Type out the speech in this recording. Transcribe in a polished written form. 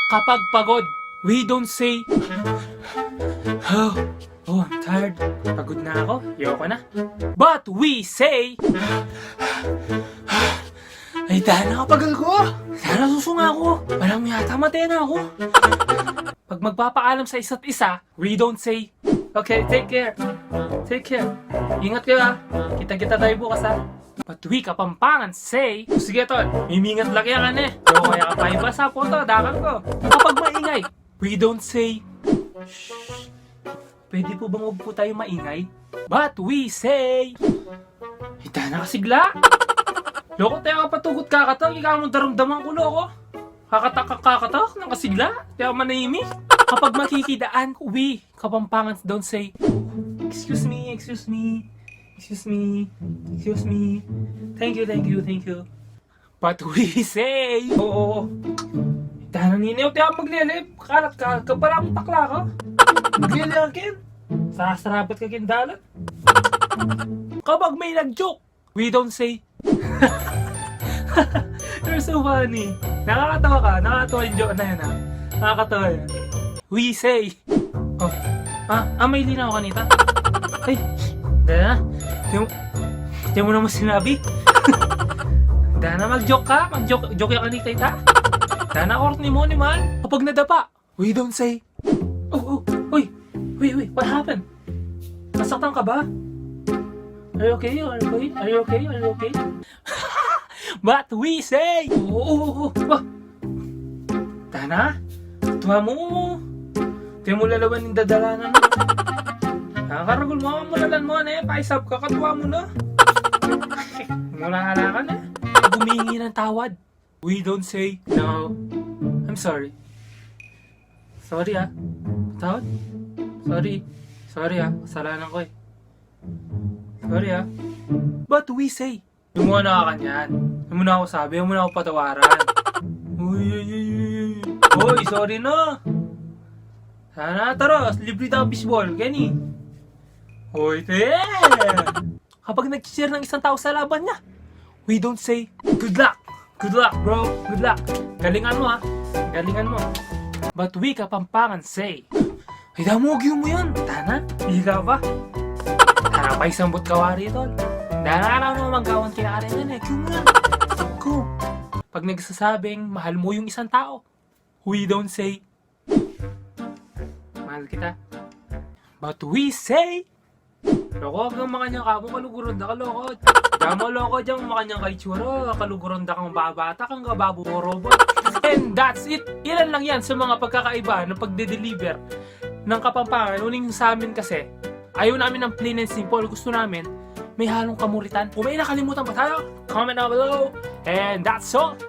Kapag pagod, we don't say, I'm tired. Pagod na ako. Ayoko na. But we say, ay, Dana, kapagal ko. Dana, susunga ako. Parang yata matay na ako. Pag magpapaalam sa isa't isa, we don't say, okay, take care. Take care. Ingat kayo ha. Kita-kita tayo bukas ha. But we Kapampangan say, sige tol, mimingat laki yan eh. So kaya ka pa iba sa photo, dakal ko. Kapag maingay, we don't say, shh. Pwede po bang huwag po tayo maingay? But we say, hita na kasigla. Loko tayo kapatugot kakatak, ikaw mong daramdaman ko loko. Kakatak ng kasigla, kaya manahimik. Kapag makikidaan, we Kapampangan don't say, excuse me, excuse me, excuse me, excuse me, thank you, thank you, thank you. But we say, oo, hita na niniw, tayo maglilip, kalat ka, kapalang takla ka. Maglilip sasarapat ka kindalat. Kapag may nag-joke, we don't say, you're so funny. Nakakatawa ka, nakakatawa yung joke na yun ha. Nakakatawa yun. We say, may linaw kanita. Ay, Dana, di mo naman sinabi. Dana, mag-joke ka, mag-joke yung kanita ita. Dana, korni mo naman. Kapag nadapa, we don't say, Wait, what happened? Nasaktan ka ba? Are you okay? Are you okay? Are you okay? Are you okay? But we say, Tana, tuwa mo. Tiyo mo lalawan yung dadalanan mo. Nakakaragol mo, mulalan mo na eh. Paisap ka, katuwa mo na. Mula ka na. Gumingi ng tawad. We don't say, no, I'm sorry. Sorry ah. Tawad? Sorry ah, kasalanan ko eh. Sorry ah. But we say, yung muna ka kanyan. Yung muna ako sabi, yung muna ako patawaran. Uy, sorry na. Sana, tara, libre tayo baseball, gani. Uy, kapag nag-share ng isang tao sa laban niya, we don't say, good luck bro, good luck. Galingan mo ha, galingan mo. But we Kapampangan say, ay damogyo mo yan. Tana, higa pa. Tana pa isang but kawari tol. Dana na naman magawan kinakarin yan eh. Kung yan. Kung. Pag nagsasabing mahal mo yung isang tao, we don't say, mahal kita. But we say, loko hanggang makanyang kamo kaluguron da kalokot. Damo loko dyan makanyang kaitsura. Kaluguron da kang babata kang kababo robot. And that's it. Ilan lang yan sa mga pagkakaiba ng pagde-deliver ng Kapampangan. Uling sa amin kasi, ayaw namin ng plain and simple. Gusto namin, may halong kamuritan. Kung may nakalimutan pa tayo, comment down below. And that's all.